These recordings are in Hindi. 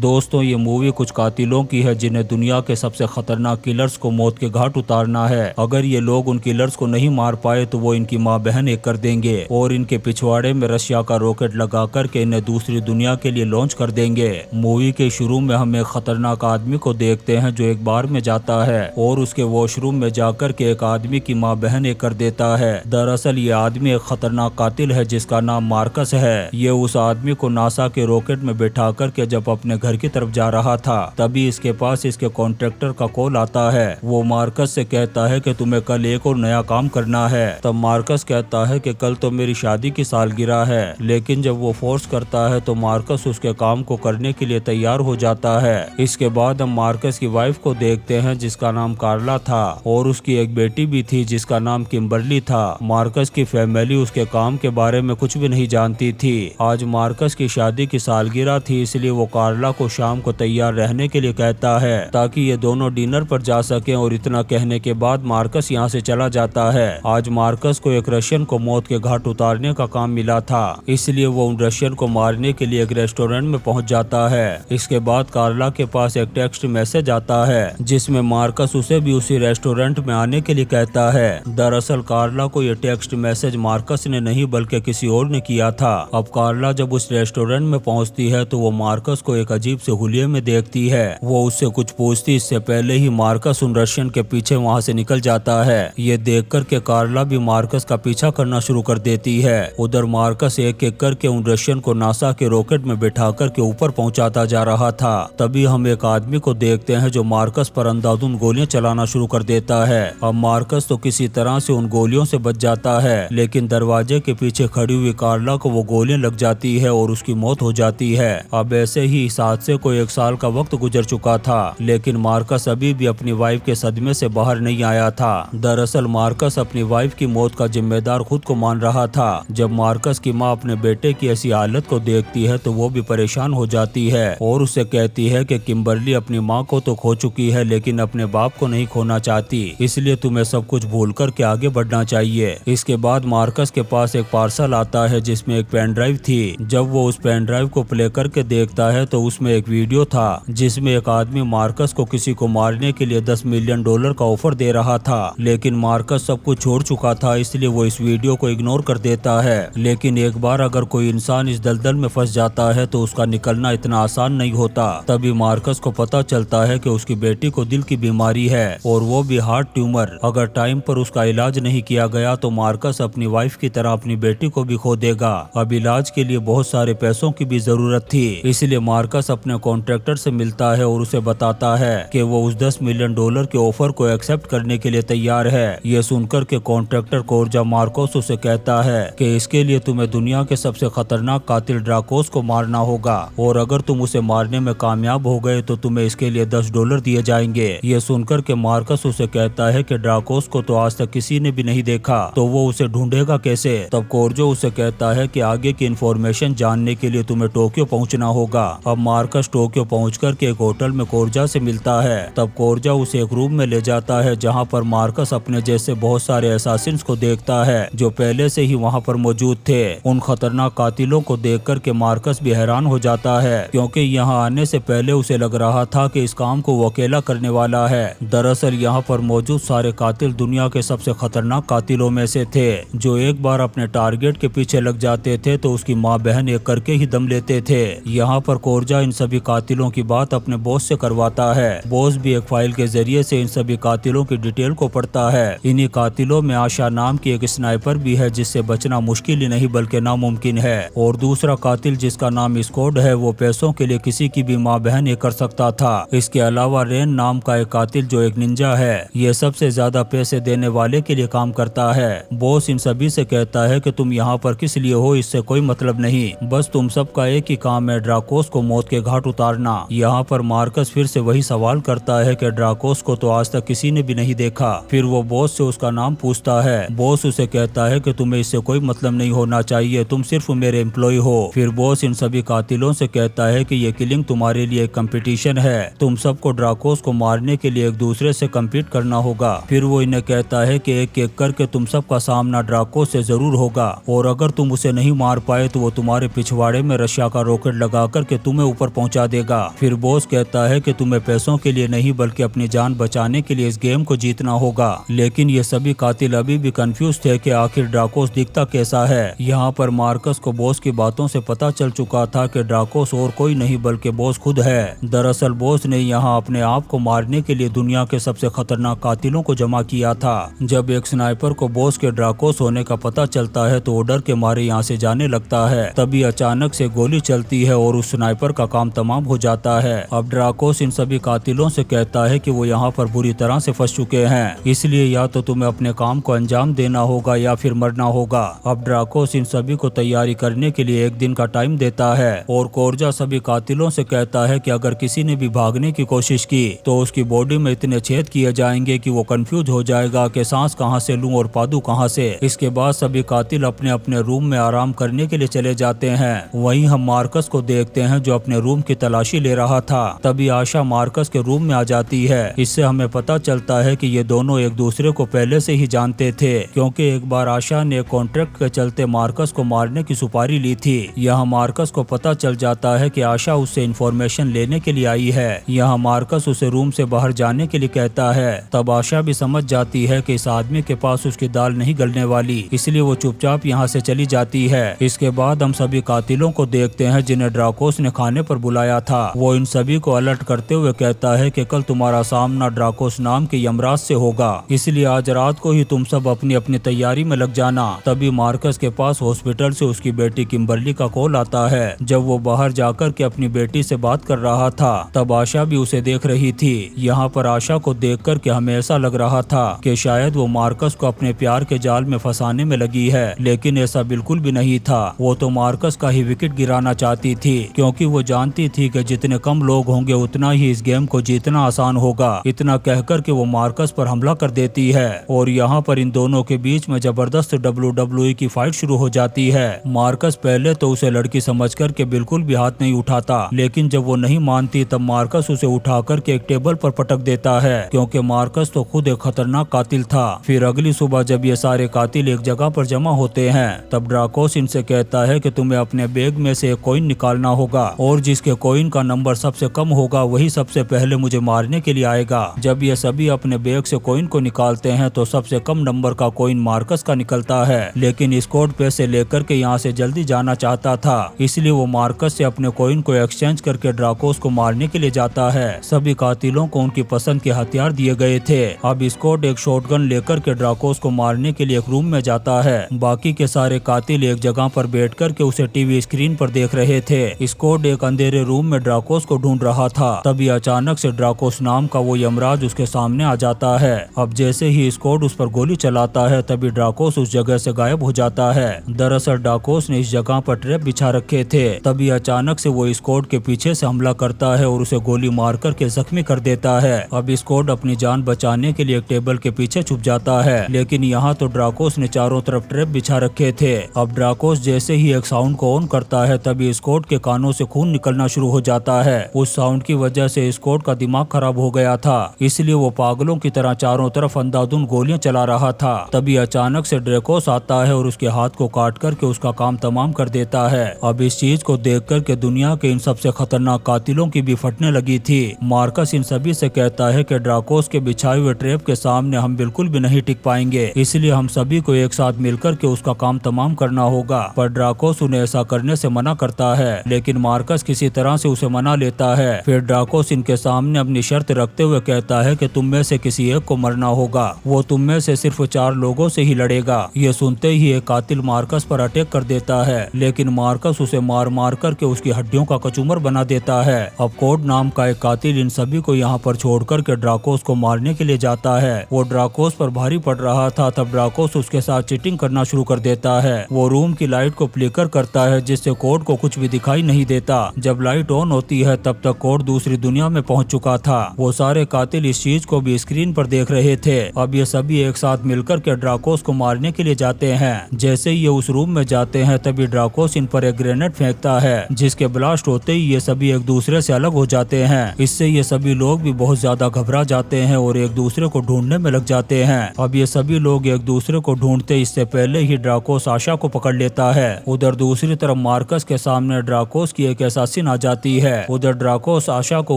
दोस्तों, ये मूवी कुछ कातिलों की है जिन्हें दुनिया के सबसे खतरनाक किलर्स को मौत के घाट उतारना है। अगर ये लोग उन किलर्स को नहीं मार पाए तो वो इनकी माँ बहन एक कर देंगे और इनके पिछवाड़े में रशिया का रॉकेट लगा करके इन्हें दूसरी दुनिया के लिए लॉन्च कर देंगे। मूवी के शुरू में हम एक खतरनाक आदमी को देखते हैं जो एक बार में जाता है और उसके वॉशरूम में जाकर के एक आदमी की माँ बहन एक कर देता है। दरअसल ये आदमी एक खतरनाक कातिल है जिसका नाम मार्कस है। ये उस आदमी को नासा के रॉकेट में बैठा करके जब अपने घर की तरफ जा रहा था तभी इसके पास इसके कॉन्ट्रैक्टर का कॉल आता है। वो मार्कस से कहता है कि तुम्हें कल एक और नया काम करना है। तब मार्कस कहता है कि कल तो मेरी शादी की सालगिरह है, लेकिन जब वो फोर्स करता है तो मार्कस उसके काम को करने के लिए तैयार हो जाता है। इसके बाद हम मार्कस की वाइफ को देखते हैं जिसका नाम कार्ला था और उसकी एक बेटी भी थी जिसका नाम किम्बरली था। मार्कस की फैमिली उसके काम के बारे में कुछ भी नहीं जानती थी। आज मार्कस की शादी की सालगिरह थी, इसलिए वो कार्ला को शाम को तैयार रहने के लिए कहता है ताकि ये दोनों डिनर पर जा सकें और इतना कहने के बाद मार्कस यहाँ से चला जाता है। आज मार्कस को एक रशियन को मौत के घाट उतारने का काम मिला था, इसलिए वो उन रशियन को मारने के लिए एक रेस्टोरेंट में पहुँच जाता है। इसके बाद कार्ला के पास एक टेक्स्ट मैसेज आता है जिसमें मार्कस उसे भी उसी रेस्टोरेंट में आने के लिए कहता है। दरअसल कार्ला को ये टेक्स्ट मैसेज मार्कस ने नहीं बल्कि किसी और ने किया था। अब कार्ला जब उस रेस्टोरेंट में पहुंचती है तो वो मार्कस को एक अजीब से हुलिये में देखती है। वो उससे कुछ पूछती इससे पहले ही मार्कस उन रशियन के पीछे वहां से निकल जाता है। ये देखकर के कार्ला भी मार्कस का पीछा करना शुरू कर देती है। उधर मार्कस एक एक करके उन रशियन को नासा के रॉकेट में बिठा कर के ऊपर पहुंचाता जा रहा था। तभी हम एक आदमी को देखते हैं जो मार्कस पर अंधाधुंध गोलियां चलाना शुरू कर देता है। अब मार्कस तो किसी तरह से उन गोलियों से बच जाता है, लेकिन दरवाजे के पीछे खड़ी हुई कार्ला को वो गोलियां लग जाती है और उसकी मौत हो जाती है। अब ऐसे ही इस हादसे को 1 साल का वक्त गुजर चुका था, लेकिन मार्कस अभी भी अपनी वाइफ के सदमे से बाहर नहीं आया था। दरअसल मार्कस अपनी वाइफ की मौत का जिम्मेदार खुद को मान रहा था। जब मार्कस की माँ अपने बेटे की ऐसी हालत को देखती है तो वो भी परेशान हो जाती है और उसे कहती है कि किम्बरली अपनी माँ को तो खो चुकी है लेकिन अपने बाप को नहीं खोना चाहती, इसलिए तुम्हें सब कुछ भूल कर के आगे बढ़ना चाहिए। इसके बाद मार्कस के पास एक पार्सल आता है जिसमें एक पेन ड्राइव थी। जब वो उस पेन ड्राइव को प्ले करके देखता है तो उसमें एक वीडियो था जिसमें एक आदमी मार्कस को किसी को मारने के लिए $10 मिलियन का ऑफर दे रहा था, लेकिन मार्कस सब कुछ छोड़ चुका था, इसलिए वो इस वीडियो को इग्नोर कर देता है। लेकिन एक बार अगर कोई इंसान इस दलदल में फंस जाता है तो उसका निकलना इतना आसान नहीं होता। तभी मार्कस को पता चलता है कि उसकी बेटी को दिल की बीमारी है और वो भी हार्ट ट्यूमर। अगर टाइम पर उसका इलाज नहीं किया गया तो मार्कस अपनी वाइफ की तरह अपनी बेटी को भी खो देगा। अब इलाज के लिए बहुत सारे पैसों की भी जरूरत थी, इसलिए मार्कस अपने कॉन्ट्रैक्टर से मिलता है और उसे बताता है कि वो उस $10 मिलियन के ऑफर को एक्सेप्ट करने के लिए तैयार है। ये सुनकर के कॉन्ट्रैक्टर कोर्जा मार्कोस उसे कहता है कि इसके लिए तुम्हें दुनिया के सबसे खतरनाक कातिल ड्राकोस को मारना होगा और अगर तुम उसे मारने में कामयाब हो गए तो तुम्हें इसके लिए $10 दिए जाएंगे। ये सुनकर के मार्कस उसे कहता है कि ड्राकोस को तो आज तक किसी ने भी नहीं देखा, तो वो उसे ढूंढेगा कैसे। तब कोर्जो उसे कहता है कि आगे की इन्फॉर्मेशन जानने के लिए तुम्हें टोक्यो पहुंचना होगा। अब मार्कस टोक्यो पहुंचकर के एक होटल में कोर्जा से मिलता है। तब कोर्जा उसे एक रूम में ले जाता है जहां पर मार्कस अपने जैसे बहुत सारे असैसिन्स को देखता है जो पहले से ही वहां पर मौजूद थे। उन खतरनाक कातिलों को देखकर के मार्कस भी हैरान हो जाता है क्योंकि यहां आने से पहले उसे लग रहा था कि इस काम को वो अकेला करने वाला है। दरअसल यहाँ पर मौजूद सारे कातिल दुनिया के सबसे खतरनाक कातिलों में से थे जो एक बार अपने टारगेट के पीछे लग जाते थे तो उसकी माँ बहन एक करके ही दम लेते थे। यहाँ पर कोर्जा इन सभी कातिलों की बात अपने बॉस से करवाता है। बॉस भी एक फाइल के जरिए से इन सभी कातिलों की डिटेल को पढ़ता है। इन्हीं कातिलों में आशा नाम की एक स्नाइपर भी है जिससे बचना मुश्किल ही नहीं बल्कि नामुमकिन है, और दूसरा कातिल जिसका नाम स्कॉड है वो पैसों के लिए किसी की भी माँ बहन ये कर सकता था। इसके अलावा रेन नाम का एक कातिल जो एक निंजा है, ये सबसे ज्यादा पैसे देने वाले के लिए काम करता है। बॉस इन सभी से कहता है कि तुम यहाँ पर किस लिए हो इससे कोई मतलब नहीं, बस तुम सबका एक ही काम है ड्राकोस को मौत के घाट उतारना। यहाँ पर मार्कस फिर से वही सवाल करता है कि ड्राकोस को तो आज तक किसी ने भी नहीं देखा। फिर वो बॉस से उसका नाम पूछता है। बॉस उसे कहता है कि तुम्हें इससे कोई मतलब नहीं होना चाहिए, तुम सिर्फ मेरे एम्प्लॉय हो। फिर बॉस इन सभी कातिलों से कहता है कि ये किलिंग तुम्हारे लिए एक कंपटीशन है, तुम सबको ड्राकोस को मारने के लिए एक दूसरे से कम्पीट करना होगा। फिर वो इन्हें कहता है कि एक एक करके तुम सबका सामना ड्राकोस से जरूर होगा और अगर तुम उसे नहीं मार पाए तो वो तुम्हारे पिछवाड़े में रशिया का रॉकेट लगा करके तुम्हें ऊपर पहुंचा देगा। फिर बॉस कहता है कि तुम्हें पैसों के लिए नहीं बल्कि अपनी जान बचाने के लिए इस गेम को जीतना होगा। लेकिन ये सभी कातिल अभी भी कंफ्यूज थे कि आखिर ड्राकोस दिखता कैसा है। यहाँ पर मार्कस को बॉस की बातों से पता चल चुका था कि ड्राकोस और कोई नहीं बल्कि बॉस खुद है। दरअसल बॉस ने यहाँ अपने आप को मारने के लिए दुनिया के सबसे खतरनाक कातिलों को जमा किया था। जब एक स्नाइपर को बॉस के ड्राकोस होने का पता चलता है तो वो डर के मारे यहाँ से जाने लगता है। तभी अचानक से गोली चलती है और उस स्नाइपर का काम तमाम हो जाता है। अब ड्राकोस इन सभी कातिलों से कहता है कि वो यहाँ पर बुरी तरह से फंस चुके हैं, इसलिए या तो तुम्हें अपने काम को अंजाम देना होगा या फिर मरना होगा। अब ड्राकोस इन सभी को तैयारी करने के लिए एक दिन का टाइम देता है और कोर्जा सभी कातिलों से कहता है कि अगर किसी ने भी भागने की कोशिश की तो उसकी बॉडी में इतने छेद किए जाएंगे कि वो कंफ्यूज हो जाएगा कि सांस कहां से लूं और पादू कहां से। इसके बाद सभी कातिल अपने अपने रूम में आराम करने के लिए चले जाते हैं। वहीं हम मार्कस को देखते हैं जो अपने रूम की तलाशी ले रहा था। तभी आशा मार्कस के रूम में आ जाती है। इससे हमें पता चलता है कि ये दोनों एक दूसरे को पहले से ही जानते थे, क्योंकि एक बार आशा ने कॉन्ट्रैक्ट के चलते मार्कस को मारने की सुपारी ली थी। यहाँ मार्कस को पता चल जाता है कि आशा उससे इंफॉर्मेशन लेने के लिए आई है। यहाँ मार्कस उसे रूम से बाहर जाने के लिए कहता है। तब आशा भी समझ जाती है कि इस आदमी के पास उसकी दाल नहीं गलने वाली, इसलिए वो चुपचाप यहाँ से चली जाती है। इसके बाद हम सभी कातिलों को देखते हैं जिन्हें ड्राकोस ने खाने पर बुलाया था। वो इन सभी को अलर्ट करते हुए कहता है कि कल तुम्हारा सामना ड्राकोस नाम के यमराज से होगा, इसलिए आज रात को ही तुम सब अपनी अपनी तैयारी में लग जाना। तभी मार्कस के पास हॉस्पिटल से उसकी बेटी किम्बर्ली का कॉल आता है। जब वो बाहर जाकर के अपनी बेटी से बात कर रहा था तब आशा भी उसे देख रही थी। यहाँ पर आशा को देखकर के हमें ऐसा लग रहा था कि शायद वो मार्कस को अपने प्यार के जाल में फंसाने में लगी है, लेकिन ऐसा बिल्कुल भी नहीं था। वो तो मार्कस का ही विकेट गिराना चाहती थी, क्योंकि वो जानती थी कि जितने कम लोग होंगे उतना ही इस गेम को जीतना आसान होगा। इतना कहकर के वो मार्कस पर हमला कर देती है और यहाँ पर इन दोनों के बीच में जबरदस्त WWE की फाइट शुरू हो जाती है। मार्कस पहले तो उसे लड़की समझकर के बिल्कुल भी हाथ नहीं उठाता, लेकिन जब वो नहीं मानती तब मार्कस उसे उठाकर के एक टेबल पर पटक देता है, क्योंकि मार्कस तो खुद एक खतरनाक कातिल था। फिर अगली सुबह जब ये सारे कातिल एक जगह पर जमा होते हैं तब ड्राकोस इनसे कहता है कि तुम्हें अपने बैग में से एक कॉइन निकालना होगा और जिसके कॉइन का नंबर सबसे कम होगा वही सबसे पहले मुझे मारने के लिए आएगा। जब ये सभी अपने बैग से कॉइन को निकालते हैं तो सबसे कम नंबर का कॉइन मार्कस का निकलता है, लेकिन स्कॉट पैसे लेकर के यहाँ से जल्दी जाना चाहता था, इसलिए वो मार्कस से अपने कॉइन को एक्सचेंज करके ड्राकोस को मारने के लिए जाता है। सभी कातिलों को उनकी पसंद के हथियार दिए गए थे। अब स्कॉट एक शॉटगन लेकर के ड्राकोस को मारने के लिए एक रूम में जाता है। बाकी के सारे कातिल एक जगह पर बैठकर के उसे टीवी स्क्रीन पर देख रहे थे। स्कॉट एक अंधेरे रूम में ड्राकोस को ढूंढ रहा था। तभी अचानक से ड्राकोस नाम का वो यमराज उसके सामने आ जाता है। अब जैसे ही स्कॉट उस पर गोली चलाता है तभी ड्राकोस उस जगह से गायब हो जाता है। दरअसल ड्राकोस ने इस जगह पर ट्रैप बिछा रखे थे। तभी अचानक से वो स्कॉट के पीछे से हमला करता है और उसे गोली मार करके जख्मी कर देता है। अब स्कॉट अपनी जान बचाने के लिए एक टेबल के पीछे छुप जाता है, लेकिन यहाँ तो ड्राकोस ने चारों तरफ ट्रैप बिछा रखे थे। अब ड्राकोस जैसे ही एक साउंड को ऑन करता है तभी स्कॉट के कानों से खून निकलना शुरू हो जाता है। उस साउंड की वजह से स्कॉट का दिमाग खराब हो गया था, इसलिए वो पागलों की तरह चारों तरफ अंधाधुंध गोलियां चला रहा था। तभी अचानक से ड्रेकोस आता है और उसके हाथ को काट करके उसका काम तमाम कर देता है। अब इस चीज को देख करके दुनिया के इन सबसे खतरनाक कातिलों की भी फटने लगी थी। मार्कस इन सभी से कहता है कि ड्राकोस के बिछाए हुए ट्रैप के सामने हम बिल्कुल भी नहीं टिक पाएंगे, इसलिए हम सभी को एक साथ मिलकर के उसका काम तमाम करना होगा। पर ड्राकोस उन्हें ऐसा करने से मना करता है, लेकिन मार्कस किसी तरह से उसे मना लेता है। फिर ड्राकोस इनके सामने अपनी शर्त रखते हुए कहता है कि तुम में से किसी एक को मरना होगा, वो तुम में से सिर्फ 4 लोगों से ही लड़ेगा। ये सुनते ही एक कातिल मार्कस पर अटैक कर देता है, लेकिन मार्कस उसे मार मार करके उसकी हड्डियों का कचूमर बना देता है। अब कोड नाम का एक कातिल इन सभी को यहाँ पर छोड़ करके ड्राकोस को मारने के लिए जाता है। वो ड्राकोस पर भारी पड़ रहा था, तब ड्राकोस उसके साथ चीटिंग करना शुरू कर देता है। वो रूम की लाइट को फ्लिकर करता है जिससे कोड को कुछ भी दिखाई नहीं देता। जब लाइट ऑन होती है तब तक कोड दूसरी दुनिया में पहुंच चुका था। वो सारे कातिल इस चीज को भी स्क्रीन पर देख रहे थे। अब ये सभी एक साथ मिलकर के ड्राकोस को मारने के लिए जाते हैं। जैसे ही ये उस रूम में जाते हैं तभी ड्राकोस इन पर एक ग्रेनेड फेंकता है, जिसके ब्लास्ट होते ही ये सभी एक दूसरे से अलग हो जाते हैं। इससे ये सभी लोग भी बहुत ज्यादा घबरा जाते हैं और एक दूसरे को ढूंढने में लग जाते हैं। अब ये सभी लोग एक दूसरे को ढूंढते इससे पहले ही ड्राकोस आशा को पकड़ लेता है। उधर दूसरी तरफ मार्कस के सामने ड्राकोस की एक असासिन एसासिन आ जाती है। उधर ड्राकोस आशा को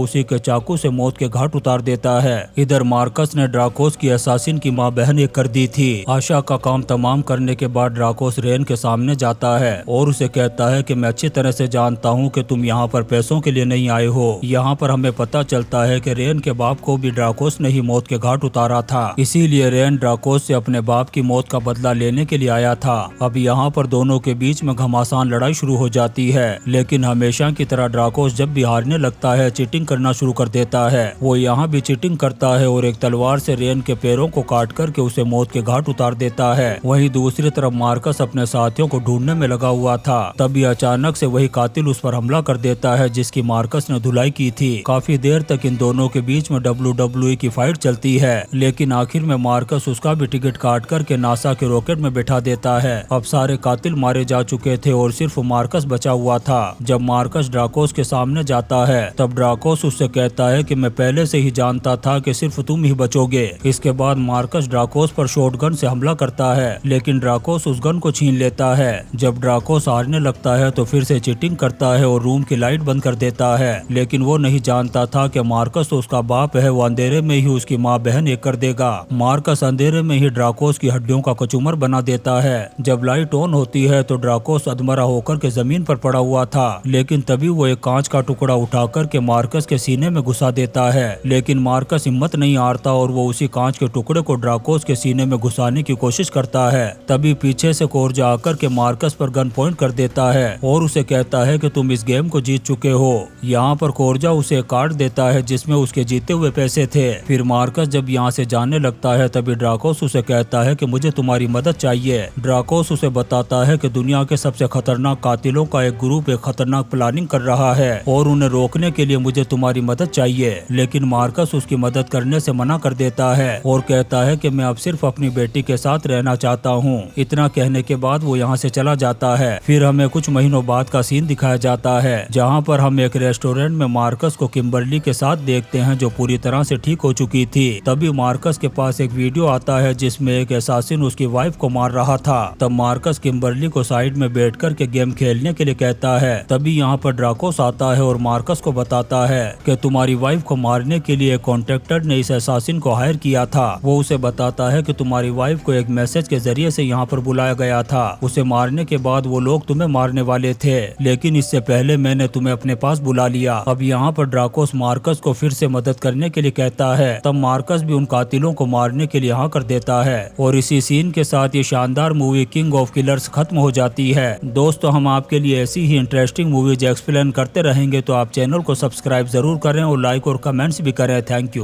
उसी के चाकू से मौत के घाट उतार देता है। इधर मार्कस ने ड्राकोस की एसासिन की मां बहन एक कर दी थी। आशा का काम तमाम करने के बाद ड्राकोस रेन के सामने जाता है और उसे कहता है कि मैं अच्छी तरह से जानता हूँ कि तुम यहाँ पर पैसों के लिए नहीं आए हो। यहाँ पर हमें पता चलता है कि रेन के बाप को भी ड्राकोस ने ही मौत के घाट उतारा था, इसीलिए रेन ड्राकोस से अपने बाप की मौत का बदला लेने के लिए आया था। अब यहाँ पर दोनों के बीच में घमासान लड़ाई शुरू हो जाती है, लेकिन हमेशा की तरह ड्राकोस जब भी हारने लगता है चीटिंग करना शुरू कर देता है। वो यहाँ भी चीटिंग करता है और एक तलवार से रेन के पैरों को काट करके उसे मौत के घाट उतार देता है। वहीं दूसरी तरफ मार्कस अपने साथियों को ढूंढने में लगा हुआ था, तभी अचानक से वही कातिल उस पर हमला कर देता है जिसकी मार्कस ने धुलाई की थी। काफी देर तक इन दोनों के बीच में WWE की फाइट चलती है, लेकिन आखिर में मार्कस उसका भी टिकट काट करके नासा के रॉकेट में बैठा देता है। अब सारे कातिल मारे जा चुके थे और सिर्फ मार्कस बचा हुआ था। जब मार्कस ड्राकोस के सामने जाता है तब ड्राकोस उससे कहता है कि मैं पहले से ही जानता था कि सिर्फ तुम ही बचोगे। इसके बाद मार्कस ड्राकोस पर शॉटगन से हमला करता है, लेकिन ड्राकोस उस गन को छीन लेता है। जब ड्राकोस हारने लगता है तो फिर से चीटिंग करता है और रूम की लाइट बंद कर देता है, लेकिन वो नहीं जानता था कि मार्कस तो उसका बाप है, वो अंधेरे में ही उसकी माँ बहन एक कर देगा। मार्कस अंधेरे में ही ड्राकोस की हड्डियों का कचूमर बना देता है। जब लाइट ऑन होती है तो ड्राकोस अधमरा होकर के जमीन पर पड़ा हुआ था, लेकिन तभी वो एक कांच का टुकड़ा उठा करके मार्कस के सीने में घुसा देता है, लेकिन मार्कस हिम्मत नहीं हारता और वो उसी कांच के टुकड़े को ड्राकोस के सीने में घुसाने की कोशिश करता है। तभी पीछे से कोर्जा आकर के मार्कस पर गन पॉइंट कर देता है और उसे कहता है कि तुम इस गेम को जीत चुके हो। यहाँ पर कोर्जा उसे एक कार्ड देता है जिसमें उसके जीते हुए पैसे थे। फिर मार्कस जब यहाँ से जाने लगता है तभी ड्राकोस उसे कहता है कि मुझे तुम्हारी मदद चाहिए। ड्राकोस उसे बताता है कि दुनिया के सबसे खतरनाक कातिलों का एक ग्रुप एक खतरनाक प्लानिंग कर रहा है और उन्हें रोकने के लिए मुझे तुम्हारी मदद चाहिए, लेकिन मार्कस उसकी मदद करने से मना कर देता है और कहता है कि मैं अब सिर्फ अपनी बेटी के साथ रहना चाहता हूँ। इतना कहने के बाद वो यहाँ से चला जाता है। फिर हमें कुछ महीनों बाद का सीन दिखाया जाता है जहाँ पर हम एक रेस्टोरेंट में मार्कस को किम्बरली के साथ देखते हैं जो पूरी तरह से ठीक हो चुकी थी। तभी मार्कस के पास एक वीडियो आता है जिसमें एक एसासिन उसकी वाइफ को मार रहा था। तब मार्कस किम्बरली को साइड में बैठ कर के गेम खेलने के लिए कहता है। तभी यहाँ पर ड्राकोस आता है और मार्कस को बताता है कि तुम्हारी वाइफ को मारने के लिए कॉन्ट्रैक्टर ने इस एसासिन को हायर किया था। वो उसे बताता है कि तुम्हारी वाइफ को एक मैसेज के जरिए से यहाँ पर बुलाया गया था। उसे मारने के बाद वो लोग तुम्हें मारने वाले थे, लेकिन इससे पहले मैंने तुम्हें अपने पास बुला लिया। अब यहाँ पर ड्राकोस मार्कस को फिर से मदद करने के लिए कहता है। तब मार्कस भी उन कातिलों को मारने के लिए हाँ कर देता है और इसी सीन के साथ ये शानदार मूवी किंग ऑफ किलर्स खत्म हो जाती है। दोस्तों, हम आपके लिए ऐसी ही इंटरेस्टिंग मूवीज एक्सप्लेन करते रहेंगे, तो आप चैनल को सब्सक्राइब जरूर करें और लाइक और कमेंट्स भी करें। Thank you.